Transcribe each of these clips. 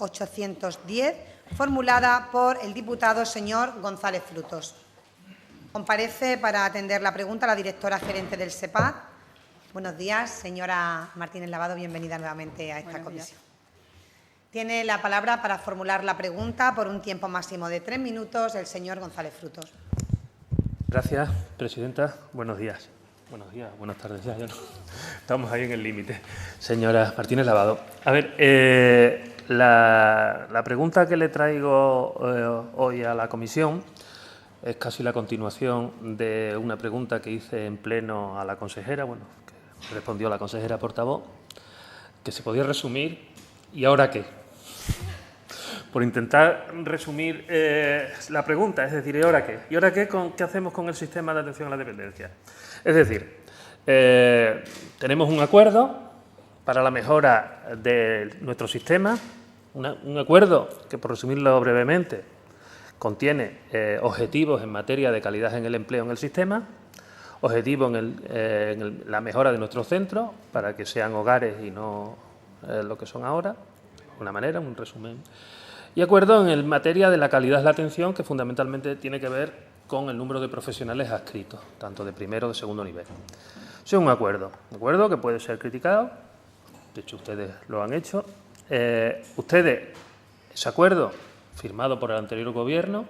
810, formulada por el diputado señor González Frutos. Comparece para atender la pregunta la directora gerente del SEPAD. Buenos días, señora Martínez Lavado, bienvenida nuevamente a esta comisión. Tiene la palabra para formular la pregunta por un tiempo máximo de 3 minutos el señor González Frutos. Gracias, presidenta. Buenos días. Buenos días, buenas tardes ya, no. Estamos ahí en el límite. Señora Martínez Lavado. A ver, la pregunta que le traigo hoy a la comisión es casi la continuación de una pregunta que hice en pleno a la consejera, bueno, que respondió la consejera portavoz, que se podía resumir ¿y ahora qué? Por intentar resumir la pregunta, es decir, ¿y ahora qué? ¿Y ahora qué hacemos con el sistema de atención a la dependencia? Es decir, tenemos un acuerdo para la mejora de nuestro sistema, un acuerdo que, por resumirlo brevemente, contiene objetivos en materia de calidad en el empleo en el sistema, objetivos en la mejora de nuestros centros para que sean hogares y no lo que son ahora, de una manera, un resumen. Y acuerdo en materia de la calidad de la atención, que fundamentalmente tiene que ver con el número de profesionales adscritos, tanto de primero o de segundo nivel. Eso es un acuerdo que puede ser criticado, de hecho ustedes lo han hecho. Ese acuerdo firmado por el anterior Gobierno,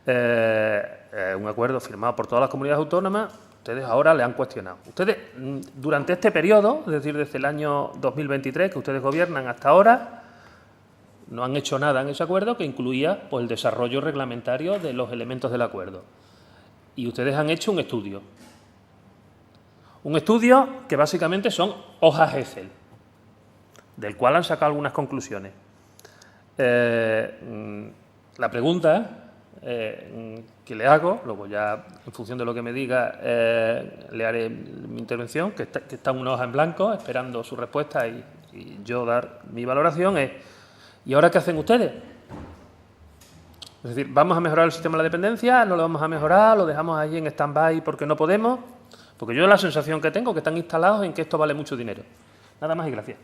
un acuerdo firmado por todas las comunidades autónomas, ustedes ahora le han cuestionado. Ustedes, durante este periodo, es decir, desde el año 2023, que ustedes gobiernan hasta ahora, no han hecho nada en ese acuerdo que incluía pues, el desarrollo reglamentario de los elementos del acuerdo. Y ustedes han hecho un estudio. Un estudio que básicamente son hojas Excel, del cual han sacado algunas conclusiones. La pregunta que le hago, luego ya en función de lo que me diga le haré mi intervención, que está en una hoja en blanco esperando su respuesta y yo dar mi valoración, es ¿y ahora qué hacen ustedes? Es decir, ¿vamos a mejorar el sistema de la dependencia? ¿No lo vamos a mejorar? ¿Lo dejamos allí en stand-by porque no podemos? Porque yo la sensación que tengo es que están instalados en que esto vale mucho dinero. Nada más y gracias.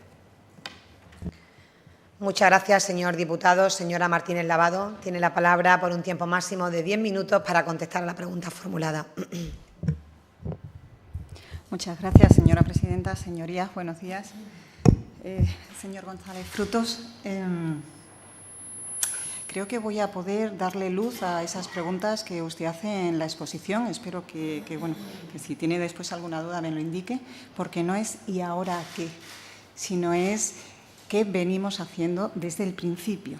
Muchas gracias, señor diputado. Señora Martínez Lavado, tiene la palabra por un tiempo máximo de 10 minutos para contestar a la pregunta formulada. Muchas gracias, señora presidenta. Señorías, buenos días. Señor González Frutos, creo que voy a poder darle luz a esas preguntas que usted hace en la exposición. Espero que si tiene después alguna duda me lo indique, porque no es ¿y ahora qué?, sino es qué venimos haciendo desde el principio.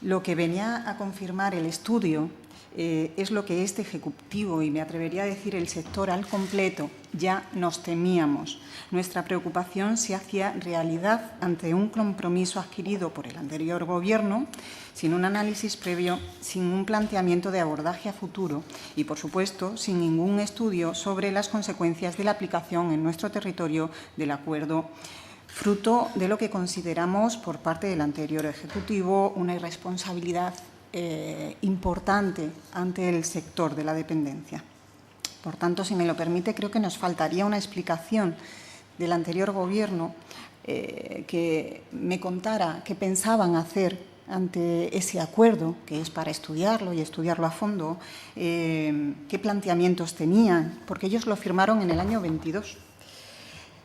Lo que venía a confirmar el estudio es lo que este Ejecutivo, y me atrevería a decir el sector al completo, ya nos temíamos. Nuestra preocupación se hacía realidad ante un compromiso adquirido por el anterior Gobierno, sin un análisis previo, sin un planteamiento de abordaje a futuro y, por supuesto, sin ningún estudio sobre las consecuencias de la aplicación en nuestro territorio del acuerdo, fruto de lo que consideramos por parte del anterior Ejecutivo una irresponsabilidad importante ante el sector de la dependencia. Por tanto, si me lo permite, creo que nos faltaría una explicación del anterior Gobierno que me contara qué pensaban hacer ante ese acuerdo, que es para estudiarlo y estudiarlo a fondo, qué planteamientos tenían, porque ellos lo firmaron en el año 22.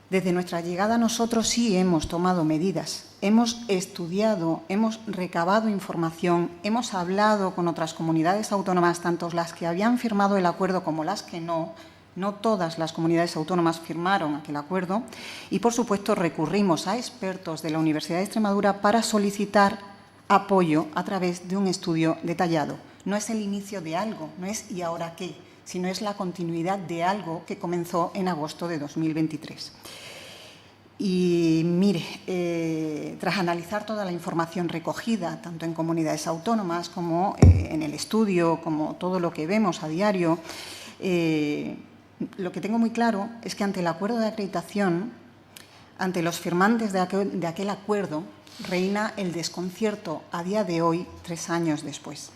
Desde nuestra llegada nosotros sí hemos tomado medidas, hemos estudiado, hemos recabado información, hemos hablado con otras comunidades autónomas, tanto las que habían firmado el acuerdo como las que no. No todas las comunidades autónomas firmaron aquel acuerdo y, por supuesto, recurrimos a expertos de la Universidad de Extremadura para solicitar apoyo a través de un estudio detallado. No es el inicio de algo, no es ¿y ahora qué?, sino es la continuidad de algo que comenzó en agosto de 2023. Y mire, tras analizar toda la información recogida, tanto en comunidades autónomas como en el estudio, como todo lo que vemos a diario, lo que tengo muy claro es que ante el acuerdo de acreditación, ante los firmantes de aquel acuerdo, reina el desconcierto a día de hoy, 3 años después.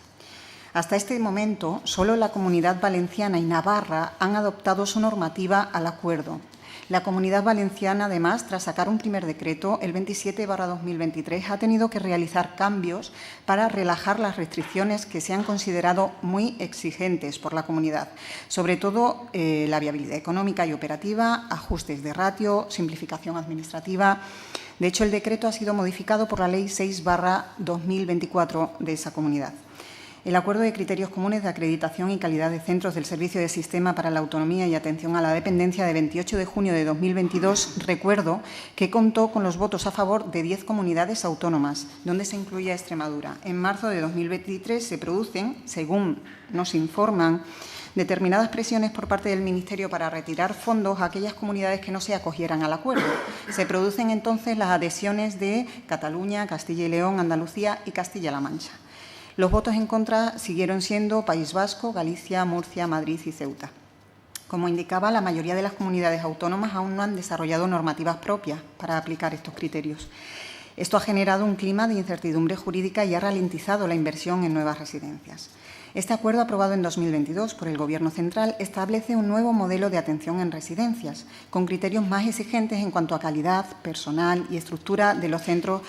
Hasta este momento, solo la Comunidad Valenciana y Navarra han adoptado su normativa al acuerdo. La Comunidad Valenciana, además, tras sacar un primer decreto, el 27/2023, ha tenido que realizar cambios para relajar las restricciones que se han considerado muy exigentes por la comunidad, sobre todo la viabilidad económica y operativa, ajustes de ratio, simplificación administrativa. De hecho, el decreto ha sido modificado por la Ley 6/2024 de esa comunidad. El Acuerdo de Criterios Comunes de Acreditación y Calidad de Centros del Servicio de Sistema para la Autonomía y Atención a la Dependencia de 28 de junio de 2022, recuerdo que contó con los votos a favor de 10 comunidades autónomas, donde se incluye a Extremadura. En marzo de 2023 se producen, según nos informan, determinadas presiones por parte del Ministerio para retirar fondos a aquellas comunidades que no se acogieran al acuerdo. Se producen entonces las adhesiones de Cataluña, Castilla y León, Andalucía y Castilla-La Mancha. Los votos en contra siguieron siendo País Vasco, Galicia, Murcia, Madrid y Ceuta. Como indicaba, la mayoría de las comunidades autónomas aún no han desarrollado normativas propias para aplicar estos criterios. Esto ha generado un clima de incertidumbre jurídica y ha ralentizado la inversión en nuevas residencias. Este acuerdo, aprobado en 2022 por el Gobierno central, establece un nuevo modelo de atención en residencias, con criterios más exigentes en cuanto a calidad, personal y estructura de los centros,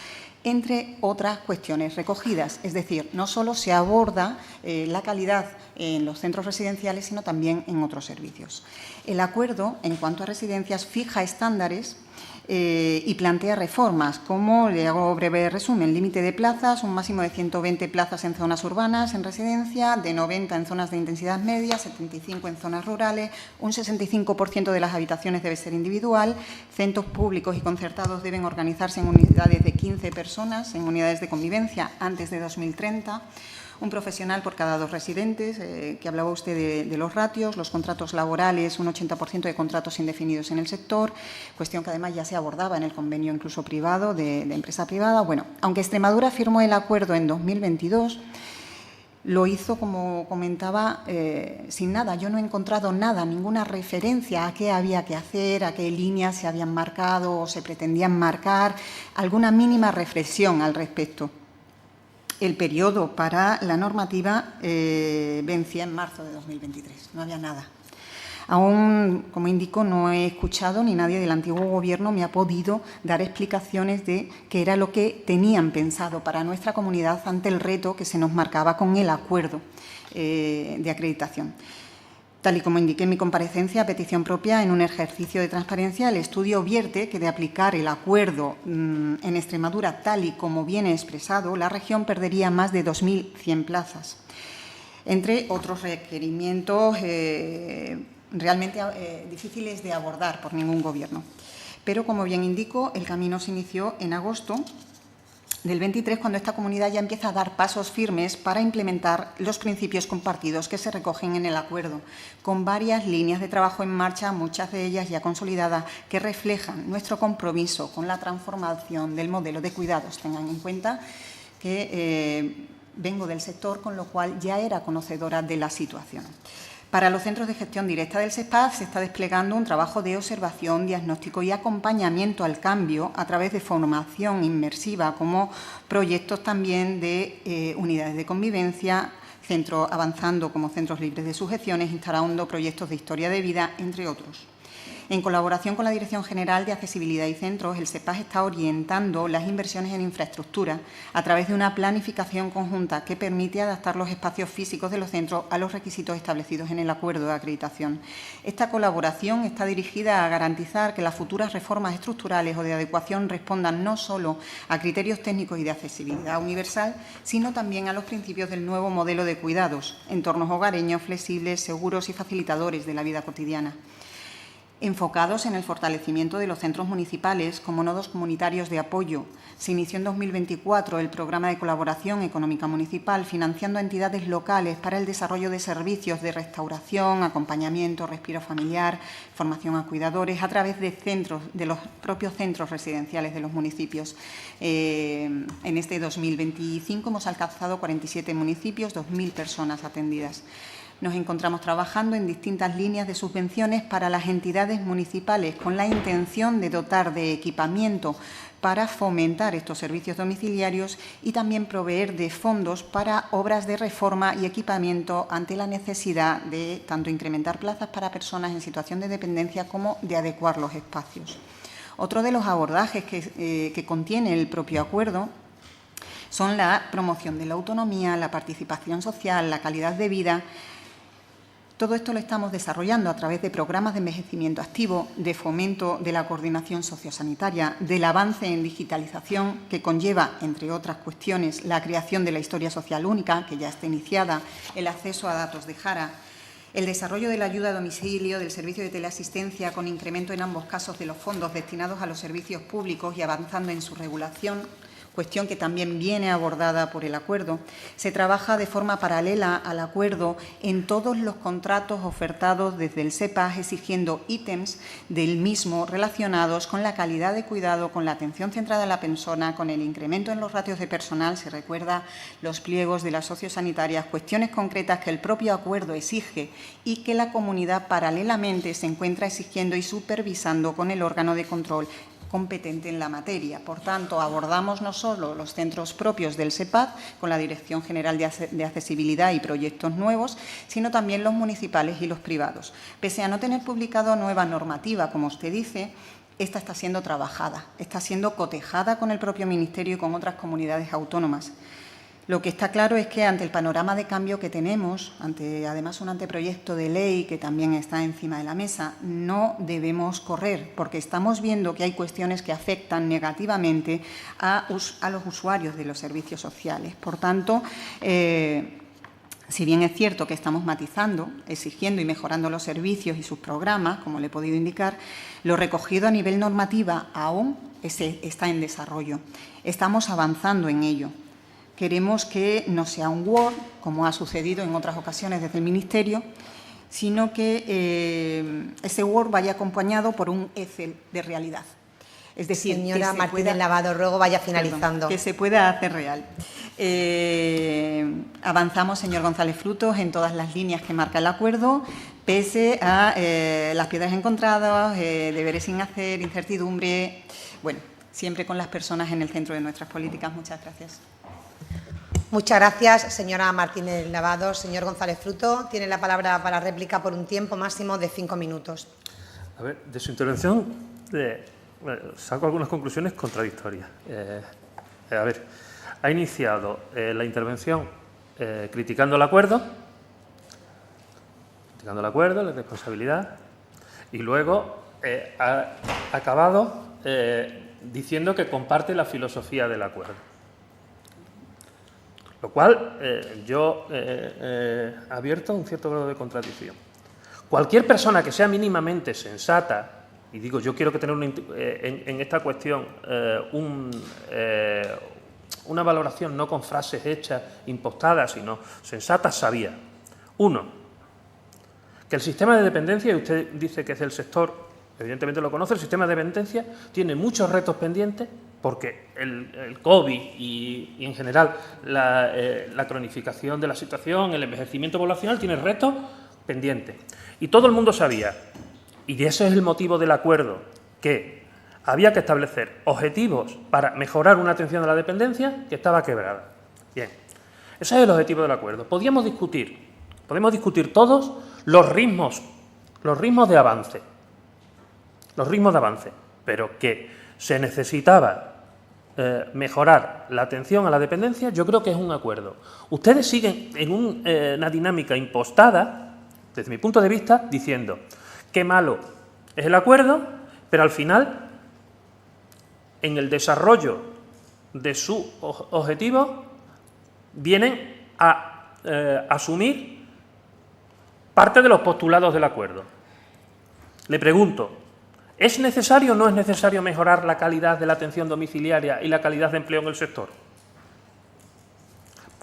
entre otras cuestiones recogidas. Es decir, no solo se aborda la calidad en los centros residenciales, sino también en otros servicios. El acuerdo, en cuanto a residencias, fija estándares y plantea reformas, como, le hago breve resumen, límite de plazas, un máximo de 120 plazas en zonas urbanas en residencia, de 90 en zonas de intensidad media, 75 en zonas rurales, un 65% de las habitaciones debe ser individual, centros públicos y concertados deben organizarse en unidades de 15 personas, en unidades de convivencia antes de 2030, un profesional por cada 2 residentes, que hablaba usted de los ratios, los contratos laborales, un 80% de contratos indefinidos en el sector, cuestión que además ya se abordaba en el convenio incluso privado de empresa privada. Bueno, aunque Extremadura firmó el acuerdo en 2022, lo hizo, como comentaba, sin nada. Yo no he encontrado nada, ninguna referencia a qué había que hacer, a qué líneas se habían marcado o se pretendían marcar, alguna mínima reflexión al respecto. El periodo para la normativa vencía en marzo de 2023, no había nada. Aún, como indico, no he escuchado ni nadie del antiguo Gobierno me ha podido dar explicaciones de qué era lo que tenían pensado para nuestra comunidad ante el reto que se nos marcaba con el acuerdo de acreditación. Tal y como indiqué en mi comparecencia a petición propia, en un ejercicio de transparencia, el estudio vierte que de aplicar el acuerdo en Extremadura tal y como viene expresado, la región perdería más de 2.100 plazas, entre otros requerimientos realmente difíciles de abordar por ningún Gobierno. Pero, como bien indico, el camino se inició en agosto del 23, cuando esta comunidad ya empieza a dar pasos firmes para implementar los principios compartidos que se recogen en el acuerdo, con varias líneas de trabajo en marcha, muchas de ellas ya consolidadas, que reflejan nuestro compromiso con la transformación del modelo de cuidados. Tengan en cuenta que vengo del sector, con lo cual ya era conocedora de la situación. Para los centros de gestión directa del SEPAD se está desplegando un trabajo de observación, diagnóstico y acompañamiento al cambio a través de formación inmersiva, como proyectos también de unidades de convivencia, centros avanzando como centros libres de sujeciones, instalando proyectos de historia de vida, entre otros. En colaboración con la Dirección General de Accesibilidad y Centros, el SEPAD está orientando las inversiones en infraestructura a través de una planificación conjunta que permite adaptar los espacios físicos de los centros a los requisitos establecidos en el acuerdo de acreditación. Esta colaboración está dirigida a garantizar que las futuras reformas estructurales o de adecuación respondan no solo a criterios técnicos y de accesibilidad universal, sino también a los principios del nuevo modelo de cuidados, entornos hogareños, flexibles, seguros y facilitadores de la vida cotidiana. Enfocados en el fortalecimiento de los centros municipales como nodos comunitarios de apoyo, se inició en 2024 el programa de colaboración económica municipal, financiando a entidades locales para el desarrollo de servicios de restauración, acompañamiento, respiro familiar, formación a cuidadores, a través de centros, de los propios centros residenciales de los municipios. En este 2025 hemos alcanzado 47 municipios, 2.000 personas atendidas. Nos encontramos trabajando en distintas líneas de subvenciones para las entidades municipales con la intención de dotar de equipamiento para fomentar estos servicios domiciliarios y también proveer de fondos para obras de reforma y equipamiento ante la necesidad de tanto incrementar plazas para personas en situación de dependencia como de adecuar los espacios. Otro de los abordajes que contiene el propio acuerdo son la promoción de la autonomía, la participación social, la calidad de vida. Todo esto lo estamos desarrollando a través de programas de envejecimiento activo, de fomento de la coordinación sociosanitaria, del avance en digitalización que conlleva, entre otras cuestiones, la creación de la historia social única, que ya está iniciada, el acceso a datos de Jara, el desarrollo de la ayuda a domicilio, del servicio de teleasistencia, con incremento en ambos casos de los fondos destinados a los servicios públicos y avanzando en su regulación, cuestión que también viene abordada por el acuerdo. Se trabaja de forma paralela al acuerdo en todos los contratos ofertados desde el SEPAS, exigiendo ítems del mismo relacionados con la calidad de cuidado, con la atención centrada en la persona, con el incremento en los ratios de personal. Se recuerda los pliegos de las sociosanitarias, cuestiones concretas que el propio acuerdo exige y que la comunidad paralelamente se encuentra exigiendo y supervisando con el órgano de control competente en la materia. Por tanto, abordamos no solo los centros propios del SEPAD, con la Dirección General de Accesibilidad y proyectos nuevos, sino también los municipales y los privados. Pese a no tener publicado nueva normativa, como usted dice, esta está siendo trabajada, está siendo cotejada con el propio Ministerio y con otras comunidades autónomas. Lo que está claro es que ante el panorama de cambio que tenemos, ante además un anteproyecto de ley que también está encima de la mesa, no debemos correr, porque estamos viendo que hay cuestiones que afectan negativamente a los usuarios de los servicios sociales. Por tanto, si bien es cierto que estamos matizando, exigiendo y mejorando los servicios y sus programas, como le he podido indicar, lo recogido a nivel normativa aún está en desarrollo. Estamos avanzando en ello. Queremos que no sea un Word, como ha sucedido en otras ocasiones desde el Ministerio, sino que ese Word vaya acompañado por un Excel de realidad. Es decir, señora Martínez Lavado, ruego vaya finalizando. Que se pueda hacer real. Avanzamos, señor González Frutos, en todas las líneas que marca el acuerdo, pese a las piedras encontradas, deberes sin hacer, incertidumbre. Bueno, siempre con las personas en el centro de nuestras políticas. Muchas gracias. Muchas gracias, señora Martínez Lavado. Señor González Fruto, tiene la palabra para réplica por un tiempo máximo de 5 minutos. A ver, de su intervención saco algunas conclusiones contradictorias. A ver, ha iniciado la intervención criticando el acuerdo, la responsabilidad, y luego ha acabado diciendo que comparte la filosofía del acuerdo. Lo cual yo he abierto un cierto grado de contradicción. Cualquier persona que sea mínimamente sensata, y digo, yo quiero que tener en esta cuestión una valoración no con frases hechas, impostadas, sino sensatas, sabía. Uno, que el sistema de dependencia, y usted dice que es del sector, evidentemente lo conoce, el sistema de dependencia tiene muchos retos pendientes, porque el COVID y en general la cronificación de la situación, el envejecimiento poblacional, tiene retos pendientes. Y todo el mundo sabía, y ese es el motivo del acuerdo, que había que establecer objetivos para mejorar una atención a la dependencia que estaba quebrada. Bien, ese es el objetivo del acuerdo. Podemos discutir todos los ritmos de avance, pero que se necesitaba mejorar la atención a la dependencia, yo creo que es un acuerdo. Ustedes siguen en una dinámica impostada, desde mi punto de vista, diciendo qué malo es el acuerdo, pero al final, en el desarrollo de sus objetivos, vienen a asumir parte de los postulados del acuerdo. Le pregunto, ¿es necesario o no es necesario mejorar la calidad de la atención domiciliaria y la calidad de empleo en el sector?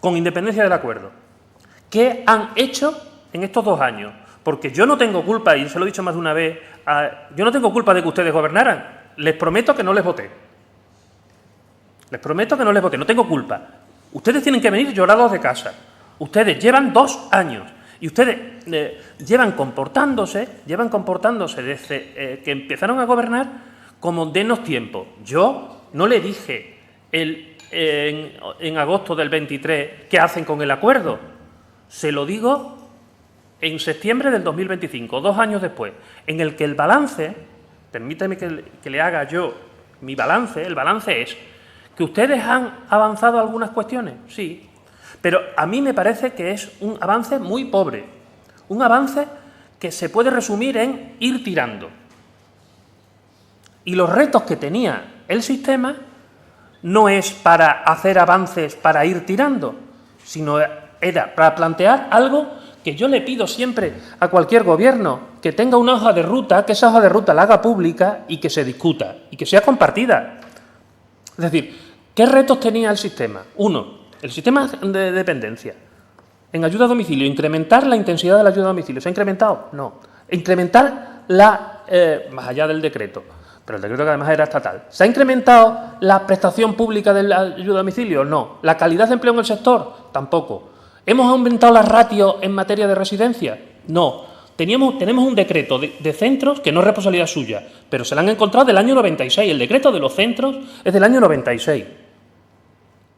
Con independencia del acuerdo. ¿Qué han hecho en estos 2 años? Porque yo no tengo culpa, y se lo he dicho más de una vez, yo no tengo culpa de que ustedes gobernaran. Les prometo que no les voté. No tengo culpa. Ustedes tienen que venir llorados de casa. Ustedes llevan 2 años Y ustedes llevan comportándose desde que empezaron a gobernar como denos tiempo. Yo no le dije en agosto del 23 qué hacen con el acuerdo. Se lo digo en septiembre del 2025, 2 años después, en el que el balance, permítame que le haga yo mi balance, el balance es que ustedes han avanzado algunas cuestiones, sí, pero a mí me parece que es un avance muy pobre, un avance que se puede resumir en ir tirando. Y los retos que tenía el sistema no es para hacer avances para ir tirando, sino era para plantear algo que yo le pido siempre a cualquier gobierno, que tenga una hoja de ruta, que esa hoja de ruta la haga pública y que se discuta y que sea compartida. Es decir, ¿qué retos tenía el sistema? Uno, el sistema de dependencia. En ayuda a domicilio, incrementar la intensidad de la ayuda a domicilio. ¿Se ha incrementado? No. Incrementar más allá del decreto, pero el decreto que además era estatal. ¿Se ha incrementado la prestación pública de la ayuda a domicilio? No. ¿La calidad de empleo en el sector? Tampoco. ¿Hemos aumentado las ratios en materia de residencia? No. Tenemos un decreto de centros que no es responsabilidad suya, pero se lo han encontrado del año 96. El decreto de los centros es del año 96.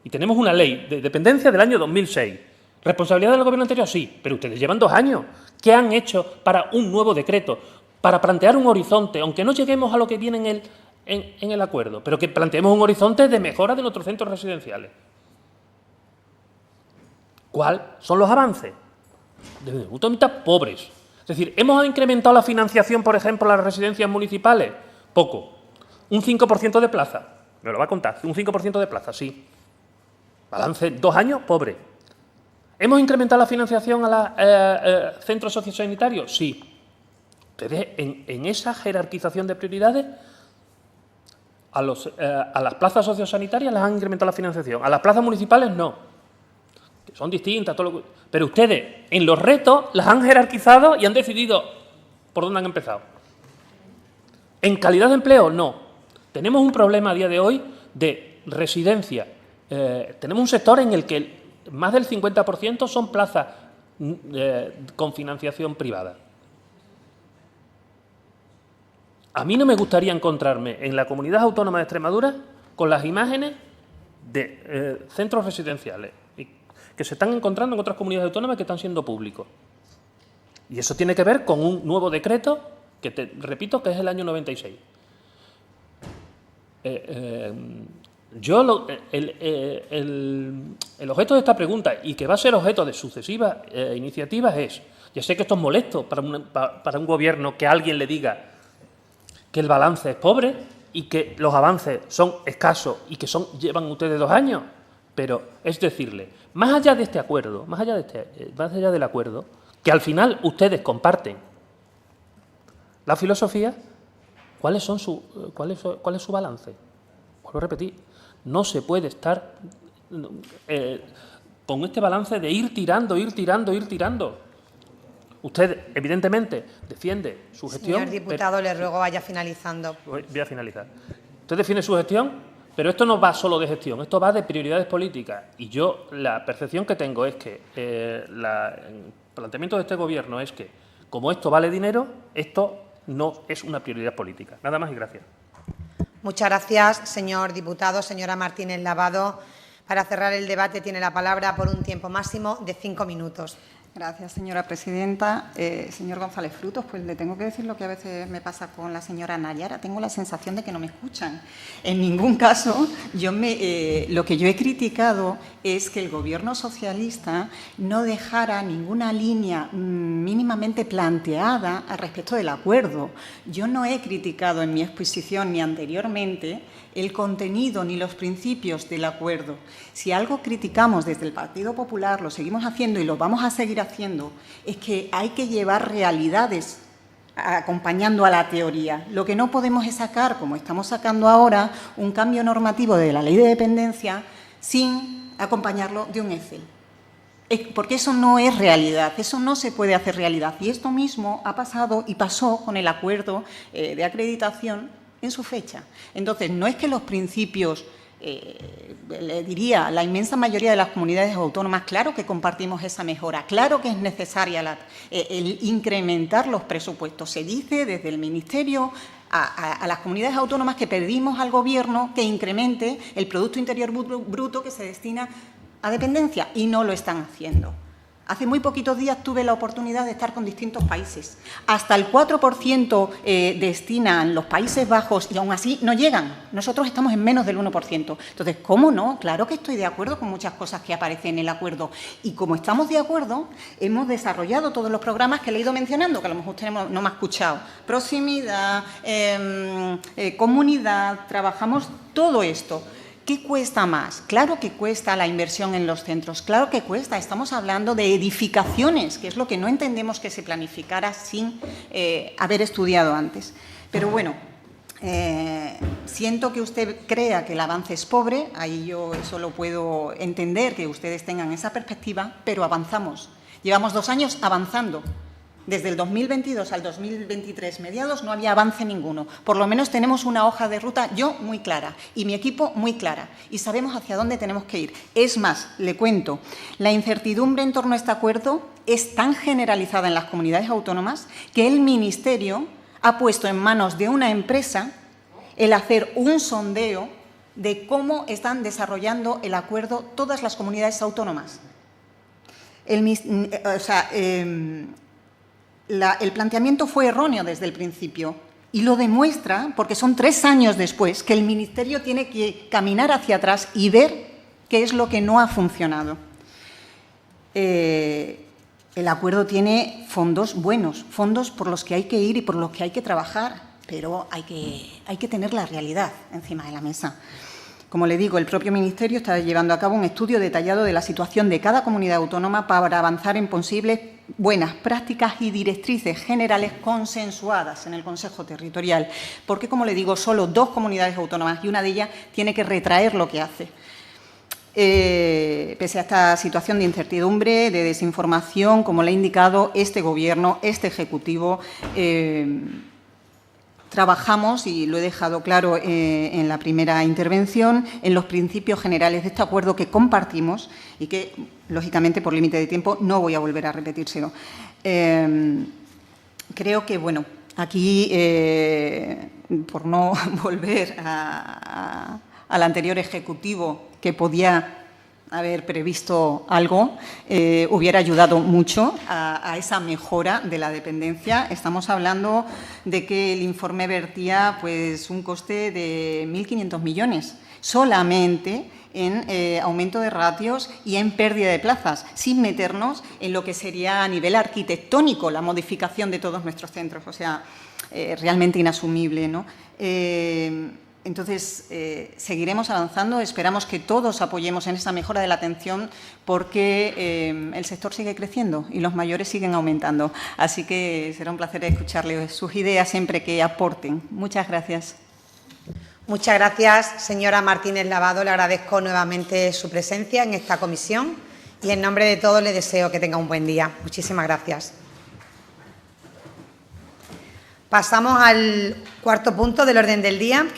Y tenemos una ley de dependencia del año 2006. ¿Responsabilidad del gobierno anterior? Sí, pero ustedes llevan 2 años. ¿Qué han hecho para un nuevo decreto? Para plantear un horizonte, aunque no lleguemos a lo que viene en el acuerdo, pero que planteemos un horizonte de mejora de nuestros centros residenciales. ¿Cuáles son los avances? Desde mi punto de vista, pobres. Es decir, ¿hemos incrementado la financiación, por ejemplo, a las residencias municipales? Poco. Un 5% de plaza. Me lo va a contar. Un 5% de plaza, sí. Balance 2 años, pobre. ¿Hemos incrementado la financiación a los centros sociosanitarios? Sí. Ustedes, en esa jerarquización de prioridades, a las plazas sociosanitarias les han incrementado la financiación. A las plazas municipales, no. Que son distintas, pero ustedes en los retos las han jerarquizado y han decidido por dónde han empezado. En calidad de empleo, no. Tenemos un problema a día de hoy de residencia. Tenemos un sector en el que más del 50% son plazas con financiación privada. A mí no me gustaría encontrarme en la Comunidad Autónoma de Extremadura con las imágenes de centros residenciales que se están encontrando en otras comunidades autónomas que están siendo públicos. Y eso tiene que ver con un nuevo decreto que repito que es el año 96. El objeto de esta pregunta, y que va a ser objeto de sucesivas iniciativas, es, ya sé que esto es molesto para un gobierno que alguien le diga que el balance es pobre y que los avances son escasos y que llevan ustedes 2 años, pero es decirle, más allá de este acuerdo, más allá del acuerdo, que al final ustedes comparten la filosofía, ¿cuál es su balance? Vuelvo a repetir, no se puede estar con este balance de ir tirando. Usted, evidentemente, defiende su gestión. Señor diputado, le ruego vaya finalizando. Voy a finalizar. Usted defiende su gestión, pero esto no va solo de gestión, esto va de prioridades políticas. Y yo, la percepción que tengo es que el planteamiento de este Gobierno es que, como esto vale dinero, esto no es una prioridad política. Nada más y gracias. Muchas gracias, señor diputado. Señora Martínez Lavado, para cerrar el debate tiene la palabra por un tiempo máximo de 5 minutos. Gracias, señora presidenta. Señor González Frutos, pues le tengo que decir lo que a veces me pasa con la señora Nayara. Tengo la sensación de que no me escuchan. En ningún caso, lo que yo he criticado es que el Gobierno socialista no dejara ninguna línea mínimamente planteada al respecto del acuerdo. Yo no he criticado en mi exposición ni anteriormente el contenido ni los principios del acuerdo. Si algo criticamos desde el Partido Popular, lo seguimos haciendo y lo vamos a seguir haciendo, es que hay que llevar realidades acompañando a la teoría. Lo que no podemos es sacar, como estamos sacando ahora, un cambio normativo de la Ley de Dependencia sin acompañarlo de un Excel. Porque eso no es realidad, eso no se puede hacer realidad. Y esto mismo ha pasado y pasó con el acuerdo de acreditación en su fecha. Entonces, no es que los principios le diría, la inmensa mayoría de las comunidades autónomas, claro que compartimos esa mejora, claro que es necesaria el incrementar los presupuestos. Se dice desde el Ministerio a las comunidades autónomas que pedimos al Gobierno que incremente el Producto Interior Bruto que se destina a dependencia y no lo están haciendo. Hace muy poquitos días tuve la oportunidad de estar con distintos países. Hasta el 4% destinan los Países Bajos y aún así no llegan. Nosotros estamos en menos del 1%. Entonces, ¿cómo no? Claro que estoy de acuerdo con muchas cosas que aparecen en el acuerdo. Y como estamos de acuerdo, hemos desarrollado todos los programas que le he ido mencionando, que a lo mejor usted no me ha escuchado. Proximidad, comunidad, trabajamos todo esto. ¿Qué cuesta más? Claro que cuesta la inversión en los centros, claro que cuesta. Estamos hablando de edificaciones, que es lo que no entendemos que se planificara sin haber estudiado antes. Pero bueno, siento que usted crea que el avance es pobre, ahí yo eso lo puedo entender, que ustedes tengan esa perspectiva, pero avanzamos. Llevamos 2 años avanzando. Desde el 2022 al 2023, mediados, no había avance ninguno. Por lo menos tenemos una hoja de ruta, yo muy clara, y mi equipo muy clara, y sabemos hacia dónde tenemos que ir. Es más, le cuento, la incertidumbre en torno a este acuerdo es tan generalizada en las comunidades autónomas que el Ministerio ha puesto en manos de una empresa el hacer un sondeo de cómo están desarrollando el acuerdo todas las comunidades autónomas. El planteamiento fue erróneo desde el principio y lo demuestra porque son 3 años después que el Ministerio tiene que caminar hacia atrás y ver qué es lo que no ha funcionado. El acuerdo tiene fondos buenos, fondos por los que hay que ir y por los que hay que trabajar, pero hay que tener la realidad encima de la mesa. Como le digo, el propio Ministerio está llevando a cabo un estudio detallado de la situación de cada comunidad autónoma para avanzar en posibles buenas prácticas y directrices generales consensuadas en el Consejo Territorial, porque, como le digo, solo 2 comunidades autónomas y una de ellas tiene que retraer lo que hace. Pese a esta situación de incertidumbre, de desinformación, como le he indicado, este Gobierno, este Ejecutivo, trabajamos, y lo he dejado claro en la primera intervención, en los principios generales de este acuerdo que compartimos y que, lógicamente, por límite de tiempo, no voy a volver a repetírselo. Creo que, bueno, aquí, por no volver al anterior Ejecutivo, que podía haber previsto algo, hubiera ayudado mucho a esa mejora de la dependencia. Estamos hablando de que el informe vertía pues, un coste de 1.500 millones solamente en aumento de ratios y en pérdida de plazas, sin meternos en lo que sería a nivel arquitectónico la modificación de todos nuestros centros, o sea, realmente inasumible, ¿no? Entonces, seguiremos avanzando, esperamos que todos apoyemos en esa mejora de la atención porque el sector sigue creciendo y los mayores siguen aumentando. Así que será un placer escucharle sus ideas siempre que aporten. Muchas gracias. Muchas gracias, señora Martínez Lavado. Le agradezco nuevamente su presencia en esta comisión y en nombre de todos le deseo que tenga un buen día. Muchísimas gracias. Pasamos al 4.º punto del orden del día, que